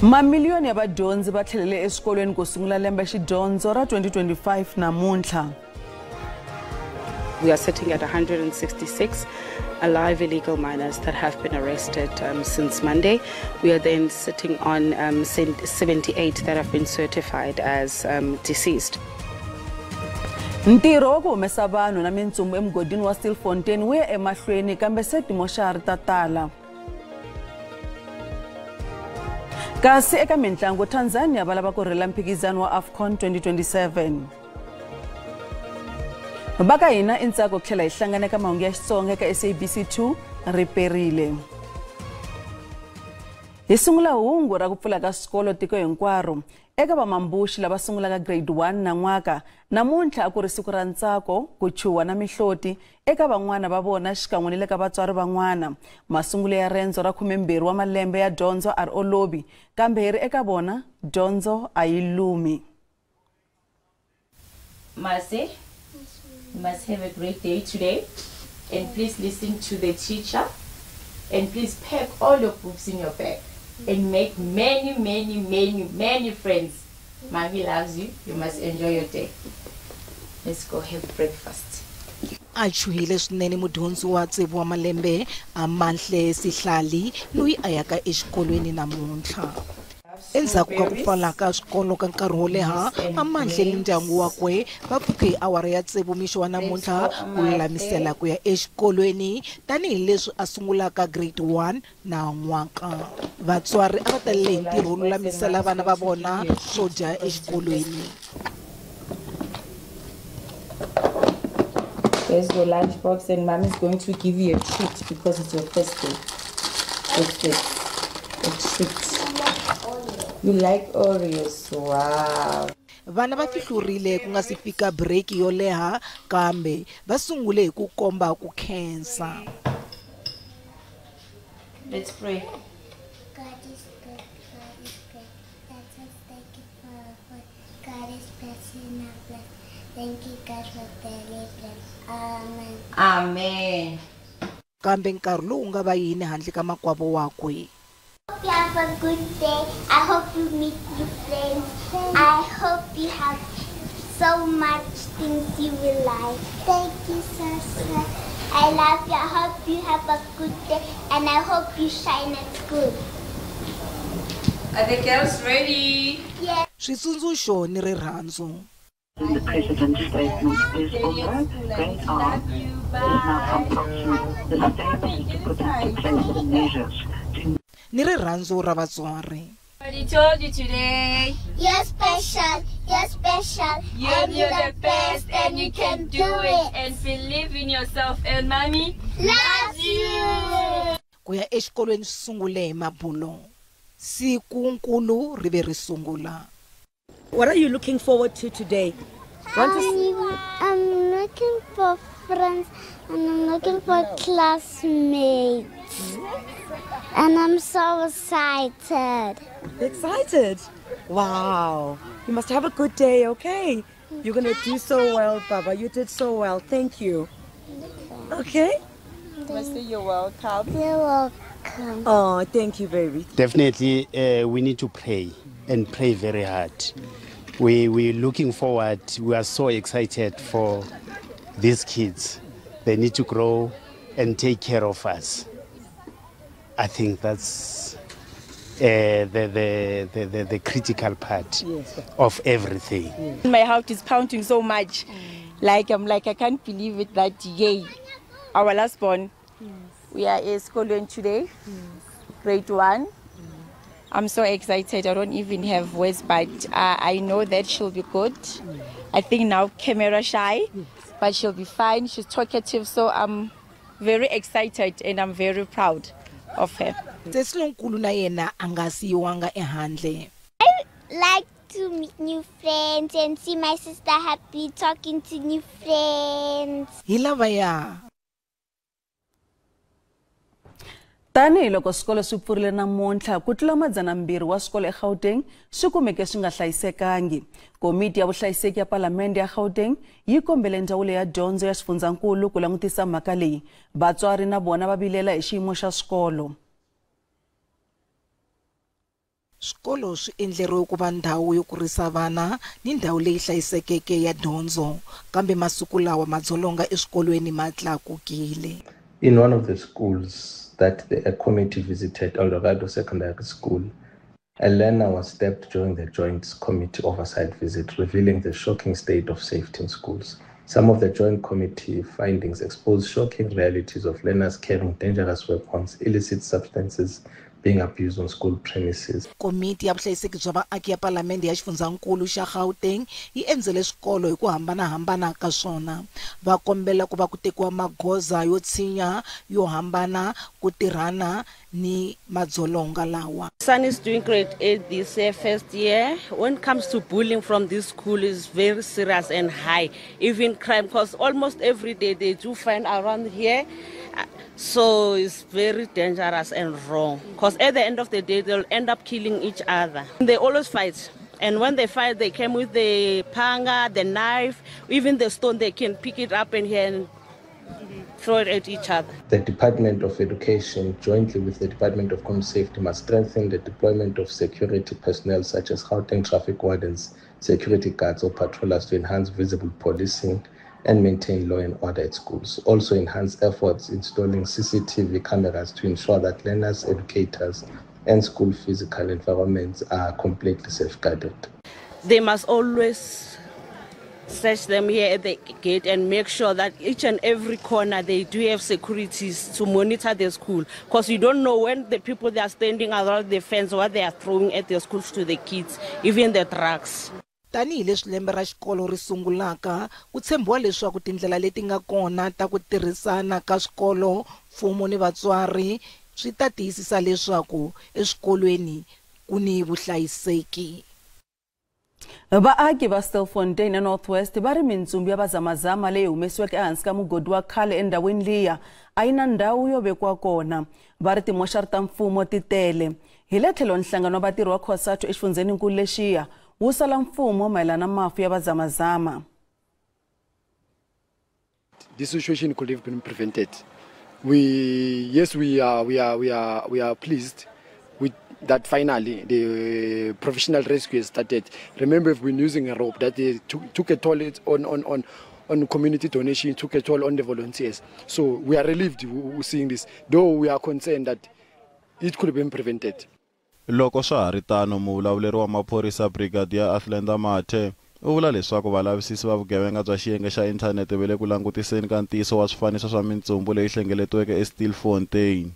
Mamiliyoni ya vadyondzi va tlhelele eswikolweni ku sungula lembe xidyondzo ra 2025 namuntlha. We are sitting at 166 alive illegal minors that have been arrested since Monday. We are then sitting on 78 that have been certified as deceased. Ntirho wa ku humesa vanhu na mintsumu emugodini wa Stilfontein wu ya emahlweni kambe se timoxari ta tala. Kasi eka mitlangu Tanzania va lava ku rhela mphikizano wa AFCON 2027. Baka hina intsako tlhela hi hlangana eka mahungu ya Xitsonga eka SABC2 riperile. Hi sungula hungu ra ku pfula ka swikolo tiko hinkwaro eka vamambuxi lava sungulaka grade 1 na n'waka. Namuntlha a ku ri siku ra ntsako ku chuwa na mihloti eka van'wana va vona xikan'we ni le ka vatswari van'wana. Masungulo ya rendzo ra 12 wa malembe ya dyondzo a ri olovi kambe hi ri eka vona dyondzo a yi lumi. Mase, you must have a great day today, and please listen to the teacher, and please pack all your books in your bag and make many friends. Mommy loves you. You must enjoy your day. Let's go have breakfast. Achuhile swinene mudyondzi wa tsevu wa malembe Amanhle Sihlali loyi a yaka exikolweni namuntlha. Endzhaku ka ku pfala ka swikolo ka nkarhi wo leha Amanhle ni ndyangu wakwe va pfuke hi awara ya tsevu mixo wa namuntlha ku lulamisela ku ya exikolweni tanihileswi a sungulaka grade 1 na n'waka. Vatswari a va talele hi ntirho wo lulamisela vana va vona swo dya exikolweni. There's your lunchbox, and mom is going to give you a treat because it's your first day. What's this? A treat. You like Oreos? Wow. Vana va fihlurile ku nga si fika break yo leha kambe va sungule hi ku komba ku khensa. Let's pray. God is good, God is good. That's us, thank you for our food. God is blessing our blessed. Thank you, God, for daily bread. Amen. Amen. Kambe nkarhi lowu nga va yini handle ka makwavo wakwe. Hope you have a good day. I hope you meet new friends. I hope you have so much things you will like. Thank you, Sasa. I love you. I hope you have a good day, and I hope you shine at school. Are the girls ready? Yes. Switsundzuxo ni rirhandzu. The President's statement is over. Grade R is now compulsory. The state to put into place measures to Ni rirhandzu ra vatswari. What told you today? You're special. You're special. You're the best, and you can do it. And believe in yourself. And mommy Loves you. Ku ya exikolweni swi sungule hi mabulo. Siku nkulu ri ve ri sungula. What are you looking forward to today? I'm looking for friends, and I'm looking for classmates. And I'm so excited. Excited? Wow. You must have a good day, okay? You're going to do so well, Baba. You did so well. Thank you. Okay? you're welcome. You're welcome. Oh, thank you, baby. Definitely, we need to pray and pray very hard. We're looking forward. We are so excited for these kids. They need to grow and take care of us. I think that's the critical part of everything. My heart is pounding so much. I'm like, I can't believe it that, yay, our last born. We are at school today, grade 1. I'm so excited. I don't even have words, but I know that she'll be good. I think now camera shy, but she'll be fine. She's talkative, so I'm very excited and I'm very proud of her. Tesilonkulu na yena angasiwanga ehandle. I like to meet new friends and see my sister happy talking to new friends. Hilavaya. Tani loko swikolo swi pfurile namuntlha ku tlula madzanambirhi wa swikolo eGauteng swi kumeke swi nga hlayisekangi. Komiti ya vuhlayiseki ya Palamende ya Gauteng yi kombele ndzawulo ya dyondzo ya xifundzankulu ku langutisa mhaka leyi. Vatswari na vona va vilela hi xiyimo xa swikolo. Swikolo swi endleriwe ku va ndhawu yo kurisa vana ni ndhawu leyi hlayisekeke ya dyondzo, kambe masiku lawa madzolonga eswikolweni ma tlakukile. In one of the schools that a committee visited, Eldorado Secondary School, a learner was stabbed during the joint committee oversight visit, revealing the shocking state of safety in schools. Some of the joint committee findings expose shocking realities of learners carrying dangerous weapons, illicit substances being abused on school premises. Komiti ya vuhlayiseki bya vaaki ya Palamende ya Xifundzankulu xa Gauteng yi endzele swikolo hi ku hambanahambana ka swona. Va kombela ku va ku tekiwa magoza yo tshinya yo hambana ku tirhana ni madzolonga lawa. Son is doing grade 8 this year, first year. When it comes to bullying from this school is very serious and high. Even crime, because almost every day they do find around here. So it's very dangerous and wrong. Because at the end of the day, they'll end up killing each other. They always fight. And when they fight, they came with the panga, the knife, even the stone, they can pick it up in here and throw it at each other. The Department of Education, jointly with the Department of Home Safety, must strengthen the deployment of security personnel such as Gauteng traffic wardens, security guards or patrollers to enhance visible policing and maintain law and order at schools. Also enhance efforts installing CCTV cameras to ensure that learners, educators, and school physical environments are completely safeguarded. They must always search them here at the gate and make sure that each and every corner they do have securities to monitor the school, because you don't know when the people that are standing around the fence what they are throwing at the schools to the kids, even the drugs. Tanihi leswi lembe ra xikolo ri sungulaka, ku tshembiwa leswaku tindlela leti nga kona ta ku tirhisana ka swikolo, mfumo ni vatswari swi ta tiyisisa leswaku eswikolweni ku ni vuhlayiseki. Vaaki va Stilfontein na Northwest va ri mintsumbu ya vazamazama leyi humesiweke ehansi ka mugodi wa khale endhawini liya a yi na ndhawu yo vekwa kona. Va ri timoxari ta mfumo ti tele. Hi le tlhelo nhlangano wa vatirhi wa COSATU exifundzeninkulu lexiya wu sala mfumo mayelana mafu ya vazamazama. This situation could have been prevented. We are pleased with that finally the professional rescue has started. Remember, we've been using a rope that they took a toll on community donation, took a toll on the volunteers. So we are relieved seeing this, though we are concerned that it could have been prevented. Loko swa ha ri tano muvulavuleri wa maphorisa Brigadier Athlenda Mathe u vula leswaku valavisisi va vugevenga bya xiyenge xa inthanete ve le ku langutiseni ka ntiyiso wa swifaniso swa mintsumbu leyi hlengeletiweke eStilfontein.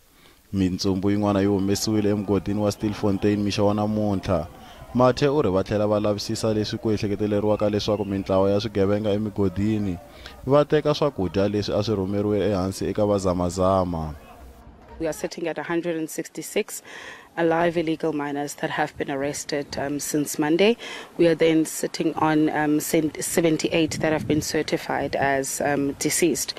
Mintsumbu yin'wana yi humesiwile emugodini wa Stilfontein mixo wa namuntlha. Mathe u ri va tlhela va lavisisa leswi ku ehleketeleriwaka leswaku mintlawa ya swigevenga emigodini va teka swakudya leswi a swi rhumeriwe ehansi eka vazamazama. We are sitting at 166 alive illegal miners that have been arrested since Monday. We are then sitting on 78 that have been certified as deceased.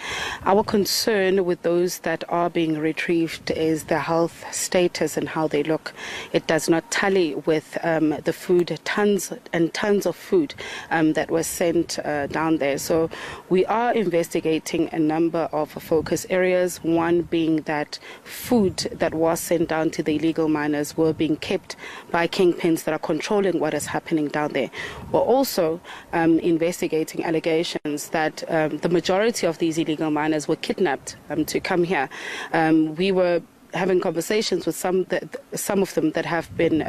Our concern with those that are being retrieved is their health status and how they look. It does not tally with the food, tons and tons of food that was sent down there. So we are investigating a number of focus areas, one being that food that was sent down to the illegal miners were being kept by kingpins that are controlling what is happening down there. We're also investigating allegations that the majority of these illegal miners were kidnapped to come here. We were having conversations with some of them that have been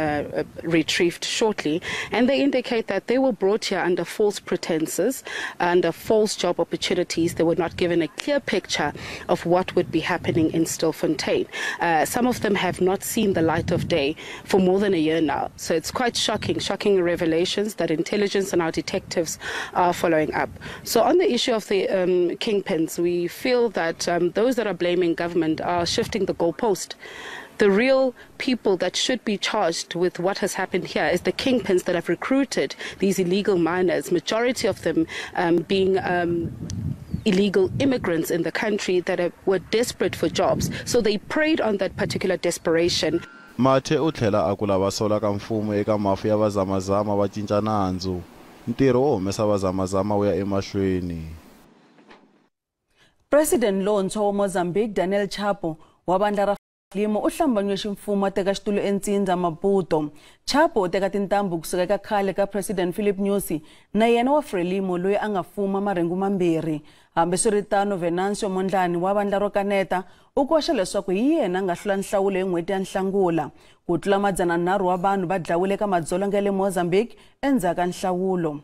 retrieved shortly, and they indicate that they were brought here under false pretenses, under false job opportunities. They were not given a clear picture of what would be happening in Stilfontein. Some of them have not seen the light of day for more than a year now. So it's quite shocking revelations that intelligence and our detectives are following up. So on the issue of the kingpins, we feel that those that are blaming government are shifting the goalpost. The real people that should be charged with what has happened here is the kingpins that have recruited these illegal miners, majority of them being illegal immigrants in the country that were desperate for jobs. So they preyed on that particular desperation. Mathe u tlhela a ku lava sola ka mfumo eka mafu ya vazamazama va cinca nandzu. Ntirho wo humesa vazamazama wu ya emahlweni. President lontshwa wa Mozambique Daniel Chapo wa bandla ra Limo u hlambanywe ximfumo teka xitulu eNtsindza Maputo. Chapo teka tintambu kusuka eka khale ka President Philip Nyusi na yena wa Frelimo loyi a nga fuma marengu mambirhi. Hambiswiritano Venancio Mondlane wa vandla ro kaneta u koxa leswaku hi yena a nga hlula nhlawulo hi n'hweti ya Nhlangula. Ku tlula 300 wa vanhu va dlawile ka madzolonga ya le Mozambique endzhaku ka nhlawulo.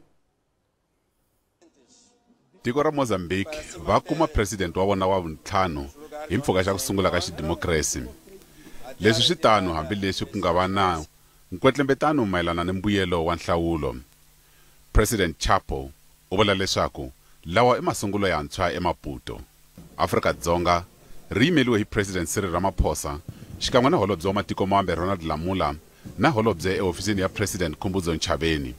Tiko ra Mozambique va kuma president wa vona wa vuntlhanu hi mpfhuka xa ku sungula ka xidemokirasi. Leswi swi tano hambileswi ku nga va na nkwetlembetano mayelana ni mbuyelo wa nhlawulo. President Chapo u vula leswaku lawa i masungulo yantshwa eMaputo. Afrika-Dzonga ri yimeliwe hi President Cyril Ramaphosa xikan'we na holobye wa matiko mambe Ronald Lamula na holobye ehofisini ya President Khumbudzo Ntshavheni.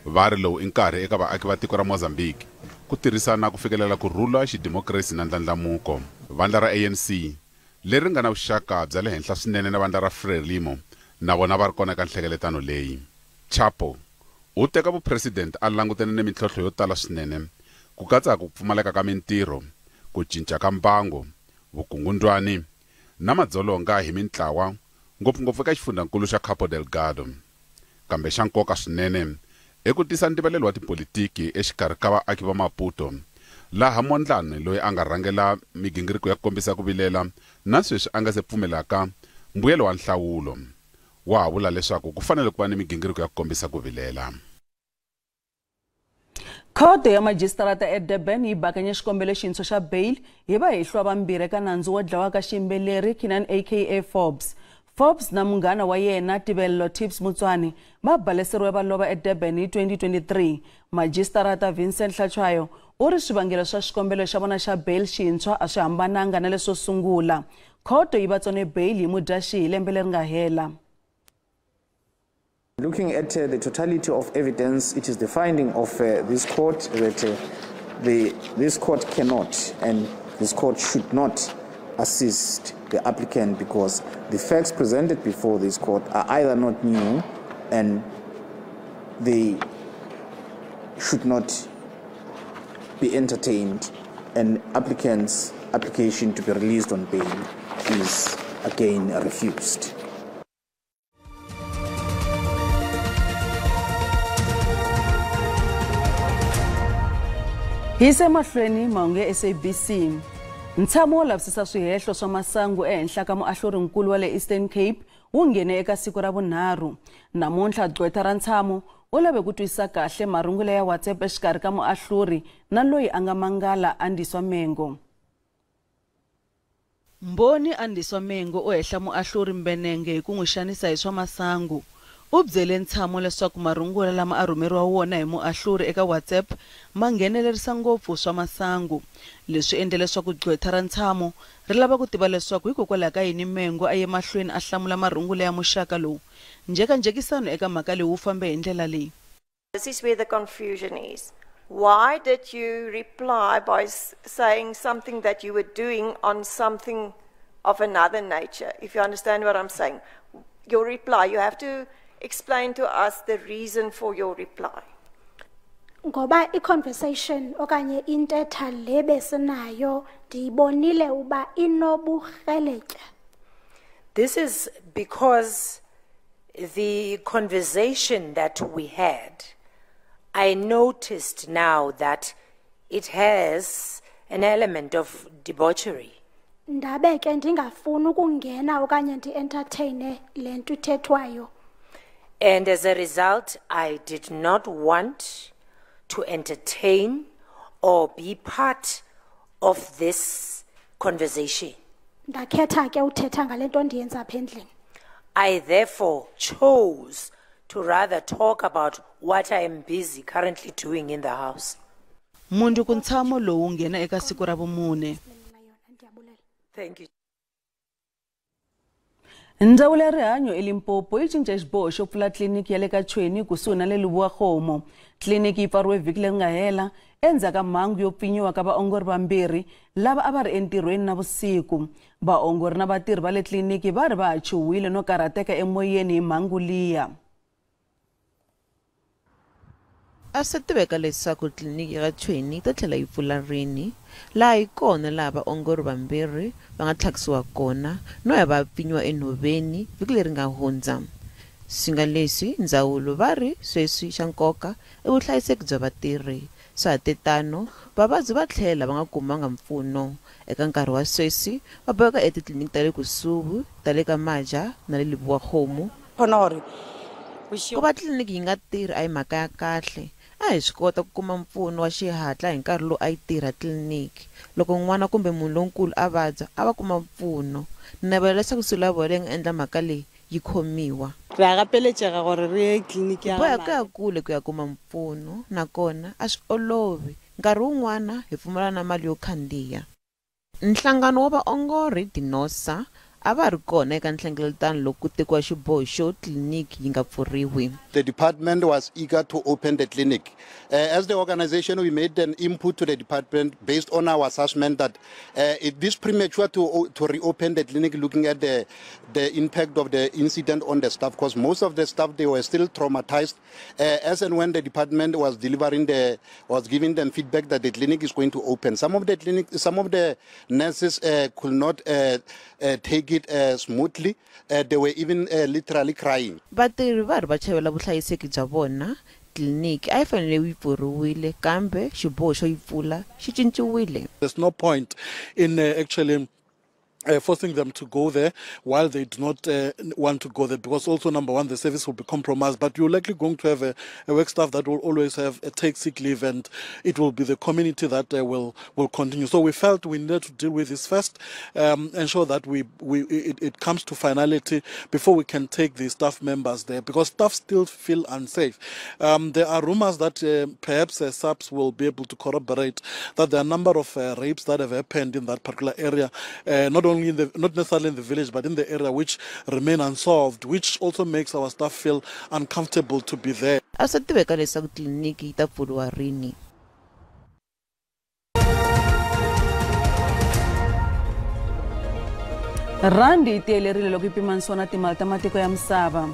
Va ri lowu i nkarhi eka vaaki va tiko ra Mozambique ku tirhisana ku fikelela ku rhula xidemokirasi na ndlandlamuko. Vandla ra ANC leri nga na vuxaka bya le henhla swinene na vandla ra Frelimo na vona va ri kona eka nhlengeletano leyi. Chapo u teka vupresident a langutene ni mintlhontlho yo tala swinene ku katsa ku pfumaleka ka mintirho, ku cinca ka mbango, vukungundwani na madzolonga hi mintlawa ngopfungopfu eka xifundzankulu xa Cabo Delgado. Kambe xa nkoka swinene eku tisa ntivalelo wa tipolitiki exikarhi ka vaaki va Maputo, laha Mondlane loyi a nga rhangela migingiriko ya ku kombisa ku vilela na sweswi a nga se pfumelaka mbuyelo wa nhlawulo. Wa vula leswaku ku fanele ku va ni migingiriko ya ku kombisa ku vilela. Khoto ya Magistrata eDurban yi bakanye xikombelo xintshwa xa bail hi vahehlwa vambirhi eka nandzu wo dlawa ka xiyimbeleri Kinan aka Forbes. Forbes na munghana wa yena Tibello Tips Mutswane va baleseriwe va lova eDurban hi 2023. Magistrata Vincent Hlachwayo u ri swivangelo swa xikombelo xa vona xa bail xintshwa a swi hambananga na leswo sungula. Khoto yi va tsone bail hi Mudyaxihi lembe leri nga hela. Looking at the totality of evidence, it is the finding of this court that this court cannot and this court should not assist the applicant because the facts presented before this court are either not new and they should not be entertained, and applicant's application to be released on bail is again refused. Hise mahlweni mahungu SABC. Ntshamo wo lavisisa swihehlo swa masangu ehenhla ka muahlurinkulu wa le Eastern Cape wu nghene eka siku ra vunharhu. Namuntlha gqweta ra ntshamo u lave ku twisisa kahle marungula ya WhatsApp exikarhi ka muahluri na loyi a nga mangala Andiswa Mengo. Mboni Andiswa Mengo u hehla muahluri Mbenenge hi ku n'wi xanisa hi swa masangu. U byele ntshamo leswaku marungula lama a rhumeriwa wona hi muahluri eka WhatsApp ma nghenelerisa ngopfu swa masangu. Leswi endle leswaku gqweta ra ntshamo ri lava ku tiva leswaku hikokwalaho ka yini Mengo a ye mahlweni a hlamula marungula ya muxaka lowu. Njekisano eka mhaka leyi wu fambe hi ndlela leyi. This is where the confusion is. Why did you reply by saying something that you were doing on something of another nature? If you understand what I'm saying. Your reply, you have to explain to us the reason for your reply. Ngoba i-conversation okanye intetha le besinayo ndiyibonile uba inoburheletje. This is because the conversation that we had, I noticed now that it has an element of debauchery. Ndabe ke ndingafuni ukungena okanye ndi-entertaine le nto ithethwayo. And as a result, I did not want to entertain or be part of this conversation. Ndakhetha ke uthetha ngale nto ndiyenza apha endlini. I therefore chose to rather talk about what I am busy currently doing in the house. Mundu ku ntshamo lowu nghena eka siku ra vumune. Thank you. Ndzawulo ya rihanyo eLimpopo yi cince xiboho xo pfula tliliniki ya le ka Chweni kusuhi na le Lubuwa-Khomo. Tliliniki yi pfariwe vhiki leri nga hela endzhaku ka mhangu yo pfinyiwa ka vaongori vambirhi lava a va ri entirhweni navusiku. Vaongori na vatirhi va le tliliniki va ri va ha chuhile no karhateka emoyeni hi mhangu liya. A swi tiveka leswaku tliliniki ya Tshweni ta tlhela yi pfula rini laha hi kona laha vaongori vambirhi va nga tlhakisiwa kona no ya va pfinyiwa enhoveni vhiki leri nga hundza. Swi nga leswi ndzawulo va ri sweswi xa nkoka i vuhlayiseki bya vatirhi. Swihatetano vavabyi va tlhela va nga kumanga mpfuno eka nkarhi wa sweswi va boheka etitliliniki ta le kusuhi ta le ka Maja na le Leboakgomo. Ku va tliliniki yi nga tirhi a hi mhaka ya kahle. A hi swi kota ku kuma mpfuno wa xihatla hi nkarhi lowu a yi tirha tliliniki. Loko n'wana kumbe munhu lonkulu a vabya a va kuma mpfuno. Ni navela leswaku Sulavoya leyi nga endla mhaka leyi yi khomiwa. Boya ku ya kule ku ya kuma mpfuno nakona a swi olovi. Nkarhi wun'wana hi pfumala na mali yo khandziya. Nhlangano wa vaongori Dinosa a va ri kona eka nhlengeletano loko ku tekiwa xiboho xo tliliniki yi nga pfuriwi. The department was eager to open the clinic. As the organization, we made an input to the department based on our assessment that it is premature to reopen the clinic, looking at the impact of the incident on the staff, because most of the staff, they were still traumatized. As and when the department was giving them feedback that the clinic is going to open, some of the nurses could not take it smoothly. They were even literally crying. Vatirhi va ri va chavela vuhlayiseki bya vona. Tliliniki a yi fanele yi pfuriwile kambe xiboho xo yi pfula xi cinciwile. There's no point in actually forcing them to go there while they do not want to go there, because also, number one, the service will be compromised, but you're likely going to have a work staff that will always have take sick leave, and it will be the community that will continue. So we felt we needed to deal with this first, ensure that it comes to finality before we can take the staff members there, because staff still feel unsafe. There are rumors that perhaps SAPS will be able to corroborate that there are a number of rapes that have happened in that particular area, not necessarily in the village, but in the area, which remain unsolved, which also makes our staff feel uncomfortable to be there. A swi tiveka leswaku tliliniki yi ta pfuriwa rini. Randi yi tiyelerile loko yi pimanisiwa na timali ta matiko ya misava.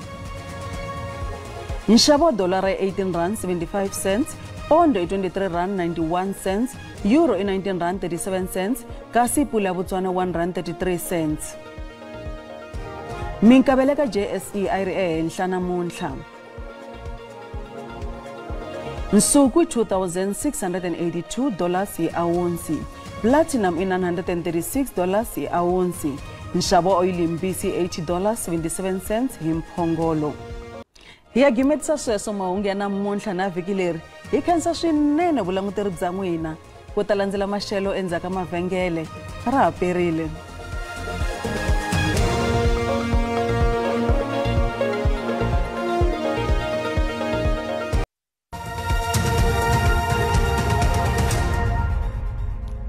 Nxavo wa dolara i 18 rand 75 cents, pondo i 23 rand 91 cents, euro i 19 rand 37 cents, kasi pula ya Botswana 1 rand 33 cents. Minkavelo ka JSE a yi ri ehenhla namuntlha. Nsuku $2,682 hi awunsi, platinum i $936 hi awunsi, nxavo wa oil mbisi $80.77 hi mphongolo. Hi ya gimetisa sweswo mahungu ya namuntlha na vhiki leri hi khensa swinene vulanguteri bya n'wina ku ta landzela maxelo endzhaku ka mavhengele ra ha perile.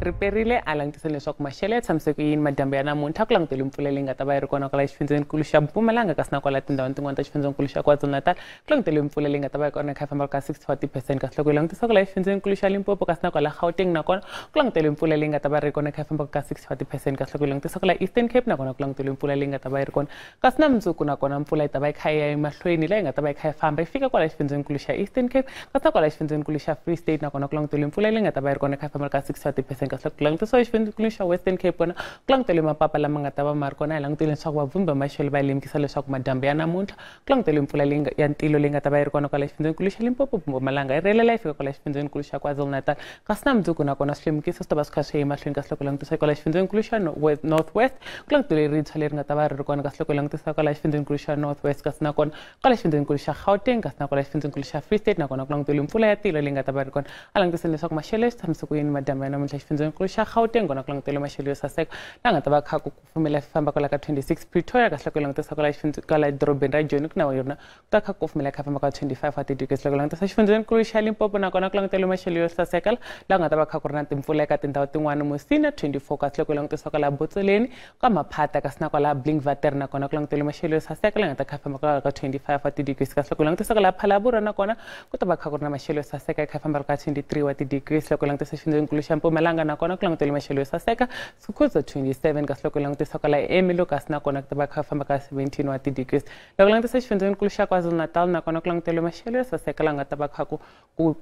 riperile a langutisa leswaku maxelo ya tshamiseke yini madyambu ya namuntlha ku langutele mpfula leyi nga ta va yi ri kona kwala xifundzenikulu xa Mpumalanga kasi na kwala tindhawini tin'wana ta xifundzenikulu xa KwaZulu-Natal ku langutele mpfula leyi nga ta va yi kona kha famba ka 60-40% kasi loko hi langutisa kwala xifundzenikulu xa Limpopo kasi na kwala Gauteng nakona ku langutele mpfula leyi nga ta va yi ri kona kha famba ka 60-40% kasi loko hi langutisa kwala Eastern Cape nakona ku langutele mpfula leyi nga ta va yi ri kona kasi na mundzuku nakona mpfula yi ta va yi kha yi ya emahlweni leyi nga ta va yi kha yi famba yi fika kwala xifundzenikulu xa Eastern Cape kasi na kwala xifundzenikulu xa Free State nakona ku langutele mpfula leyi nga ta va yi ri kona kha famba ka 60-40% kasi loko ku langutisa xifundzenikulu xa Western Cape kona ku langutele mapapa lama nga ta va ma ri kona hi langutele leswaku vavumbi va maxelo va lemukisa leswaku madyambu ya namuntlha ku langutele mpfula leyi ya ntilo leyi nga ta va yi ri kona kwala xifundzenikulu xa Limpopo Mpumalanga yi relela yi fika kwala xifundzenikulu xa KwaZulu-Natal kasi na mundzuku nakona swilemukiso swi ta va swi kha swi ya emahlweni kasi loko langutisa kwala xifundzenikulu xa North West ku langutele rintshwa leri nga ta va ri kona kasi loko langutisa kwala xifundzenikulu xa North West kasi nakona kwala xifundzenikulu xa Gauteng kasi na kwala xifundzenikulu xa Free State nakona ku langutele mpfula ya tilo leyi nga ta va ri kona a langutisa leswaku maxelo ya tshamiseke yini madyambu ya namuntlha xifundzenikulu xa Gauteng kona ku langutele maxelo yo saseka la nga ta va kha ku kufumela famba kwala ka 26 Pretoria kasi loko langutisa kwala dorobeni ra Joni ku na yona ku ta kha kufumela kha famba ka 25 wa tidegrees loko langutisa xifundzenikulu xa Limpopo nakona ku langutele maxelo yo saseka la nga ta va kha ku ri na timpfula eka tindhawu tin'wana Musina 24 kasi loko langutisa kwala Botsoleni ka Maphata kasi na kwala Blinkwater nakona ku langutele maxelo yo saseka la nga ta kha famba kwala ka 25 wa tidegrees kasi loko langutisa kwala Phalaborwa nakona ku ta va kha ku ri na maxelo yo saseka kha famba ka 23 wa tidegrees loko langutisa xifundzenikulu xa Mpumalanga nakona ku langutele maxelo yo saseka Sukhuza 27 kasi loko langutisa kwala eMilo kasi nakona ku ta va kha famba ka 17 wa ti-degrees loko langutisa xifundzeninkulu xa KwaZulu-Natal nakona ku langutele maxelo yo saseka la nga ta va kha ku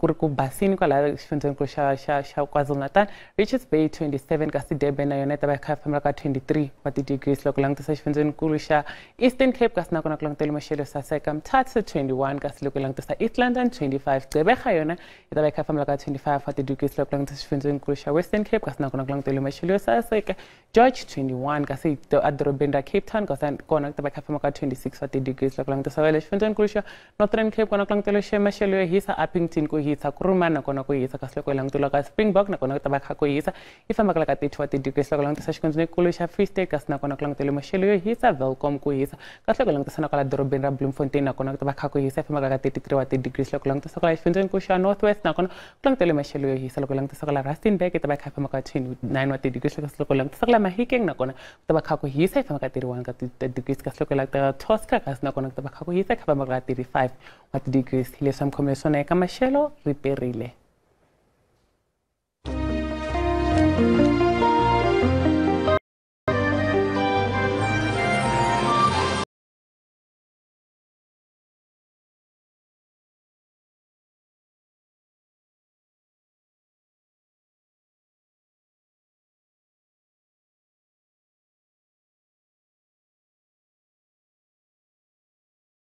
ri ku basini kwala xifundzeninkulu xa KwaZulu-Natal Richards Bay 27 kasi Durban na yona ta va kha famba ka 23 wa ti-degrees loko langutisa xifundzeninkulu xa Eastern Cape kasi nakona ku langutele maxelo yo saseka Mthatha 21 kasi loko langutisa East London 25 Gqeberha yona yi ta va kha famba ka 25 wa ti-degrees loko langutisa xifundzeninkulu xa Western Cape kasi nakona ku langutele maxelo yo saseka George 21 kasi adorobeni ra Cape Town kasi kona ku ta va kha famba ka 26 wa ti-degrees loko langutisa va le xifundzeninkulu xa Northern Cape kona ku langutele maxelo yo hisa Uppington ku hisa Kurumani nakona ku hisa kasi loko langutela ka Springbok nakona ku ta va kha ku hisa yi famba ka 30 wa ti-degrees loko langutisa xifundzeninkulu xa Free State kasi nakona ku langutele maxelo yo hisa Welcome ku hisa kasi loko langutisa na kwala dorobeni ra Bloemfontein nakona ku ta va kha ku hisa yi famba ka 33 wa ti-degrees loko langutisa kwala xifundzeninkulu xa Northwest nakona ku langutele maxelo yo hisa loko langutisa kwala Rustenburg yi ta va kha famba ka 29 wa ti-degrees kasi loko langutisa kwala Mahikeng nakona ku ta va kha ku hisa yi famba ka 31 ka ti-degrees kasi loko langutisa Tosca kasi nakona ku ta va kha ku hisa yi famba ka 35 wa ti-degrees leswi mkhomele swona eka maxelo riperile